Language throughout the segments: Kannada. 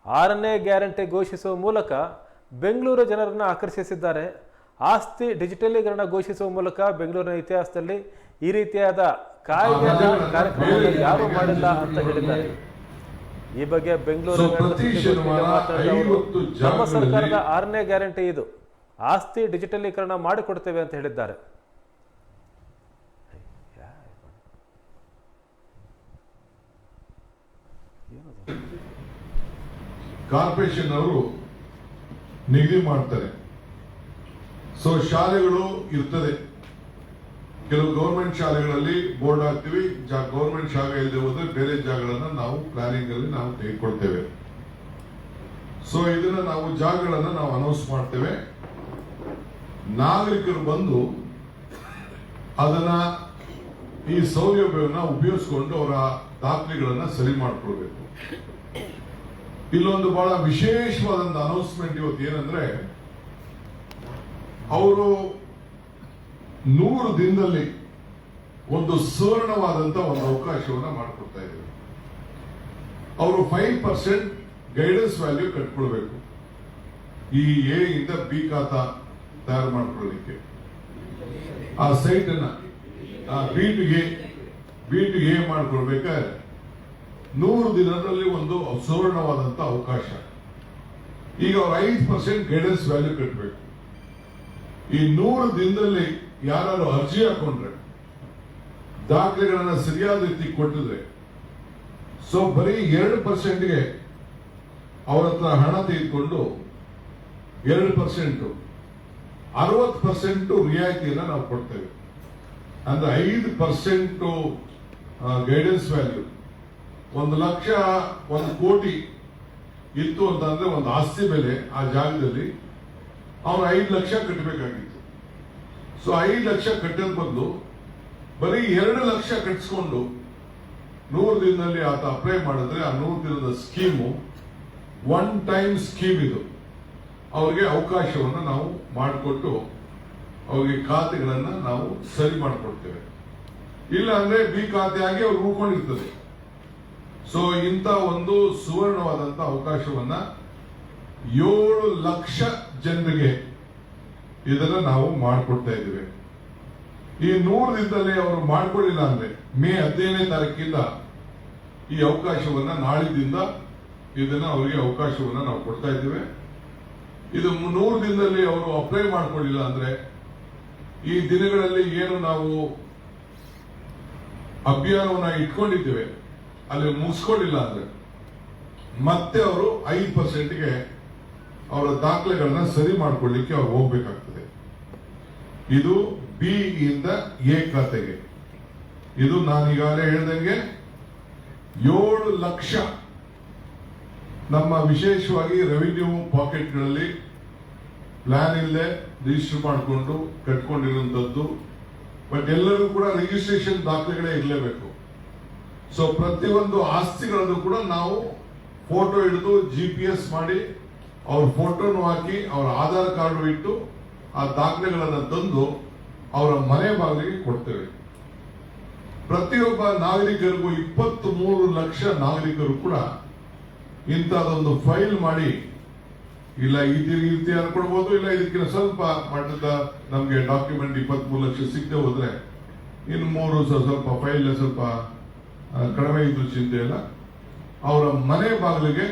6ನೇ ಗ್ಯಾರಂಟಿ ಘೋಷಿಸುವ ಮೂಲಕ ಬೆಂಗಳೂರು ಜನರನ್ನು ಆಕರ್ಷಿಸಿದ್ದಾರೆ. ಆಸ್ತಿ ಡಿಜಿಟಲೀಕರಣ ಘೋಷಿಸುವ ಮೂಲಕ ಬೆಂಗಳೂರಿನ ಇತಿಹಾಸದಲ್ಲಿ ಈ ರೀತಿಯಾದ ಕಾರ್ಯಕ್ರಮವನ್ನು ಯಾರೂ ಮಾಡಿಲ್ಲ ಅಂತ ಹೇಳಿದ್ದಾರೆ. ಈ ಬಗ್ಗೆ ಬೆಂಗಳೂರು ಮಾತನಾಡಿದವರು ನಮ್ಮ ಸರ್ಕಾರದ 6ನೇ ಗ್ಯಾರಂಟಿ ಇದು, ಆಸ್ತಿ ಡಿಜಿಟಲೀಕರಣ ಮಾಡಿಕೊಡ್ತೇವೆ ಅಂತ ಹೇಳಿದ್ದಾರೆ. ಕಾರ್ಪೊರೇಷನ್ ಅವರು ನಿಗದಿ ಮಾಡ್ತಾರೆ. ಸೊ ಶಾಲೆಗಳು ಇರ್ತದೆ, ಕೆಲವು ಗೌರ್ಮೆಂಟ್ ಶಾಲೆಗಳಲ್ಲಿ ಬೋರ್ಡ್ ಹಾಕ್ತಿವಿ, ಗೌರ್ಮೆಂಟ್ ಶಾಲೆ ಇಲ್ಲದೆ ಹೋದ್ರೆ ಬೇರೆ ಜಾಗಗಳನ್ನ ನಾವು ಪ್ಲಾನಿಂಗ್ ಅಲ್ಲಿ ನಾವು ತೆಗೆದುಕೊಳ್ತೇವೆ. ಸೊ ಇದನ್ನ ನಾವು ಜಾಗಗಳನ್ನ ನಾವು ಅನೌನ್ಸ್ ಮಾಡ್ತೇವೆ. ನಾಗರಿಕರು ಬಂದು ಅದನ್ನ ಈ ಸೌಲಭ್ಯವನ್ನ ಉಪಯೋಗಿಸಿಕೊಂಡು ಅವರ ದಾಖಲೆಗಳನ್ನ ಸರಿ ಮಾಡ್ಕೊಳ್ಬೇಕು. ಇಲ್ಲೊಂದು ಬಹಳ ವಿಶೇಷವಾದಂತ ಅನೌನ್ಸ್ಮೆಂಟ್ ಇವತ್ತು ಏನಂದ್ರೆ, ಅವರು 100 ದಿನದಲ್ಲಿ ಒಂದು ಸುವರ್ಣವಾದಂತ ಒಂದು ಅವಕಾಶವನ್ನ ಮಾಡಿಕೊಡ್ತಾ ಇದ್ದಾರೆ. ಅವರು 5% ಗೈಡೆನ್ಸ್ ವ್ಯಾಲ್ಯೂ ಕಟ್ಕೊಳ್ಬೇಕು ಈ ಎ ಇಂದ ಬಿ ಖಾತಾ ತಯಾರು ಮಾಡ್ಕೊಳ್ಳಿಕ್ಕೆ. ಆ ಸೈಟ್ ಅನ್ನ ಬಿ ಟು ಎ ಮಾಡ್ಕೊಳ್ಬೇಕಾದ್ರೆ 100 ದಿನದಲ್ಲಿ ಒಂದು ಸುವರ್ಣವಾದಂತ ಅವಕಾಶ. ಈಗ ಅವ್ರು 5% ಗೈಡೆನ್ಸ್ ವ್ಯಾಲ್ಯೂ ಕಟ್ಟಬೇಕು. ಈ 100 ದಿನದಲ್ಲಿ ಯಾರು ಅರ್ಜಿ ಹಾಕೊಂಡ್ರೆ, ದಾಖಲೆಗಳನ್ನ ಸರಿಯಾದ ರೀತಿ ಕೊಟ್ಟಿದ್ರೆ, ಸೊ ಬರೀ 2%ಗೆ ಅವ್ರ ಹತ್ರ ಹಣ ತೆಗೆದುಕೊಂಡು 2% 60% ರಿಯಾಯಿತಿಯನ್ನ ನಾವು ಕೊಡ್ತೇವೆ. ಅಂದ್ರೆ 5% ಗೈಡೆನ್ಸ್ ವ್ಯಾಲ್ಯೂ. 1 ಲಕ್ಷ 1 ಕೋಟಿ ಇತ್ತು ಅಂತಂದ್ರೆ ಒಂದು ಆಸ್ತಿ ಬೆಲೆ ಆ ಜಾಗದಲ್ಲಿ ಅವನು 5 ಲಕ್ಷ ಕಟ್ಟಬೇಕಾಗಿತ್ತು. ಸೊ 5 ಲಕ್ಷ ಕಟ್ಟದ ಬದಲು ಬರೀ 2 ಲಕ್ಷ ಕಟ್ಟಿಸ್ಕೊಂಡು 100 ದಿನದಲ್ಲಿ ಆತ ಅಪ್ಲೈ ಮಾಡಿದ್ರೆ ಆ 100 ದಿನದ ಸ್ಕೀಮು ಒನ್ ಟೈಮ್ ಸ್ಕೀಮ್ ಇದು. ಅವ್ರಿಗೆ ಅವಕಾಶವನ್ನು ನಾವು ಮಾಡಿಕೊಟ್ಟು ಅವ್ರಿಗೆ ಖಾತೆಗಳನ್ನ ನಾವು ಸರಿ ಮಾಡಿಕೊಡ್ತೇವೆ. ಇಲ್ಲ ಅಂದ್ರೆ ಬಿ ಖಾತೆ ಆಗಿ ಅವ್ರು ಉಳ್ಕೊಂಡಿರ್ತದೆ. ಸೊ ಇಂಥ ಒಂದು ಸುವರ್ಣವಾದಂತ ಅವಕಾಶವನ್ನ 7 ಲಕ್ಷ ಜನರಿಗೆ ಇದನ್ನ ನಾವು ಮಾಡಿಕೊಡ್ತಾ ಇದ್ದೇವೆ. ಈ 100 ದಿನದಲ್ಲಿ ಅವರು ಮಾಡ್ಕೊಳ್ಳಿಲ್ಲ ಅಂದ್ರೆ ಮೇ 15ನೇ ತಾರೀಕಿಂದ ಈ ಅವಕಾಶವನ್ನ, ನಾಳಿದಿಂದ ಇದನ್ನ ಅವರಿಗೆ ಅವಕಾಶವನ್ನ ನಾವು ಕೊಡ್ತಾ ಇದ್ದೇವೆ. ಇದು 100 ದಿನದಲ್ಲಿ ಅವರು ಅಪ್ಲೈ ಮಾಡ್ಕೊಳ್ಳಿಲ್ಲ ಅಂದ್ರೆ, ಈ ದಿನಗಳಲ್ಲಿ ಏನು ನಾವು ಅಭಿಯಾನವನ್ನ ಇಟ್ಕೊಂಡಿದ್ದೇವೆ ಅಲ್ಲಿ ಮುಗಿಸ್ಕೊಂಡಿಲ್ಲ ಅಂದ್ರೆ ಮತ್ತೆ ಅವರು 5%ಗೆ ಅವರ ದಾಖಲೆಗಳನ್ನ ಸರಿ ಮಾಡ್ಕೊಳ್ಳಿಕ್ಕೆ ಅವ್ರು ಹೋಗ್ಬೇಕಾಗ್ತದೆ. ಇದು ಬಿ ಇಂದ ಎ ಖಾತೆಗೆ. ಇದು ನಾನೀಗಾಗಲೇ ಹೇಳ್ದಂಗೆ 7 ಲಕ್ಷ ನಮ್ಮ ವಿಶೇಷವಾಗಿ ರೆವಿನ್ಯೂ ಪಾಕೆಟ್ಗಳಲ್ಲಿ ಪ್ಲಾನ್ ಇಲ್ಲದೆ ರಿಜಿಸ್ಟರ್ ಮಾಡಿಕೊಂಡು ಕಟ್ಕೊಂಡಿರುವಂತದ್ದು. ಬಟ್ ಎಲ್ಲರಿಗೂ ಕೂಡ ರಿಜಿಸ್ಟ್ರೇಷನ್ ದಾಖಲೆಗಳೇ ಇರಲೇಬೇಕು. ಸೊ ಪ್ರತಿಯೊಂದು ಆಸ್ತಿಗಳನ್ನು ಕೂಡ ನಾವು ಫೋಟೋ ಹಿಡಿದು GPS ಮಾಡಿ ಅವ್ರ ಫೋಟೋನು ಹಾಕಿ ಅವ್ರ ಆಧಾರ್ ಕಾರ್ಡ್ ಇಟ್ಟು ಆ ದಾಖಲೆಗಳನ್ನು ತಂದು ಅವರ ಮನೆ ಬಾಗಿಲಿಗೆ ಕೊಡ್ತೇವೆ. ಪ್ರತಿಯೊಬ್ಬ ನಾಗರಿಕರಿಗೂ 23 ಲಕ್ಷ ನಾಗರಿಕರು ಕೂಡ ಇಂಥದೊಂದು ಫೈಲ್ ಮಾಡಿ, ಇಲ್ಲ ಈ ರೀತಿ ಅನ್ಕೊಳ್ಬಹುದು, ಇಲ್ಲ ಇದಕ್ಕಿಂತ ಸ್ವಲ್ಪ ಮಟ್ಟದ ನಮ್ಗೆ ಡಾಕ್ಯುಮೆಂಟ್ 23 ಲಕ್ಷ ಸಿಗದೆ ಹೋದ್ರೆ ಇನ್ನು 3 ಸ್ವಲ್ಪ ಫೈಲ್ ಸ್ವಲ್ಪ ಕಡಿಮೆ ಇದ್ದು ಚಿಂತೆ ಇಲ್ಲ. ಅವರ ಮನೆ ಬಾಗಿಲಿಗೆ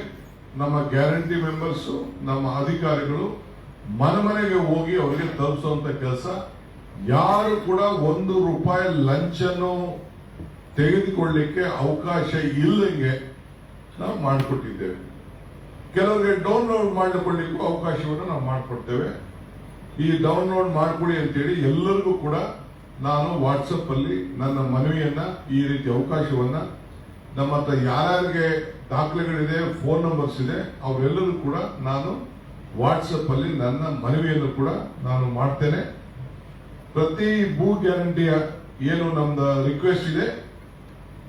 ನಮ್ಮ ಗ್ಯಾರಂಟಿ ಮೆಂಬರ್ಸ್, ನಮ್ಮ ಅಧಿಕಾರಿಗಳು ಮನೆಗೆ ಹೋಗಿ ಅವರಿಗೆ ತಲುಪಿಸುವಂತ ಕೆಲಸ. ಯಾರು ಕೂಡ 1 ರೂಪಾಯಿ ಲಂಚನ್ನು ತೆಗೆದುಕೊಳ್ಳಿಕ್ಕೆ ಅವಕಾಶ ಇಲ್ಲದಂಗೆ ನಾವು ಮಾಡಿಕೊಟ್ಟಿದ್ದೇವೆ. ಕೆಲವರಿಗೆ ಡೌನ್ಲೋಡ್ ಮಾಡಿಕೊಳ್ಳಿಕ್ಕೂ ಅವಕಾಶವನ್ನು ನಾವು ಮಾಡಿಕೊಡ್ತೇವೆ. ಈ ಡೌನ್ಲೋಡ್ ಮಾಡ್ಕೊಳ್ಳಿ ಅಂತೇಳಿ ಎಲ್ಲರಿಗೂ ಕೂಡ ನಾನು ವಾಟ್ಸಪ್ ಅಲ್ಲಿ ನನ್ನ ಮನವಿಯನ್ನ, ಈ ರೀತಿ ಅವಕಾಶವನ್ನ, ನಮ್ಮ ಹತ್ರ ಯಾರ್ಯಾರಿಗೆ ದಾಖಲೆಗಳಿದೆ, ಫೋನ್ ನಂಬರ್ಸ್ ಇದೆ, ಅವರೆಲ್ಲರೂ ಕೂಡ ನಾನು ವಾಟ್ಸಪ್ ಅಲ್ಲಿ ನನ್ನ ಮನವಿಯನ್ನು ಕೂಡ ನಾನು ಮಾಡ್ತೇನೆ. ಪ್ರತಿ ಭೂ ಗ್ಯಾರಂಟಿಯ ಏನು ನಮ್ದು ರಿಕ್ವೆಸ್ಟ್ ಇದೆ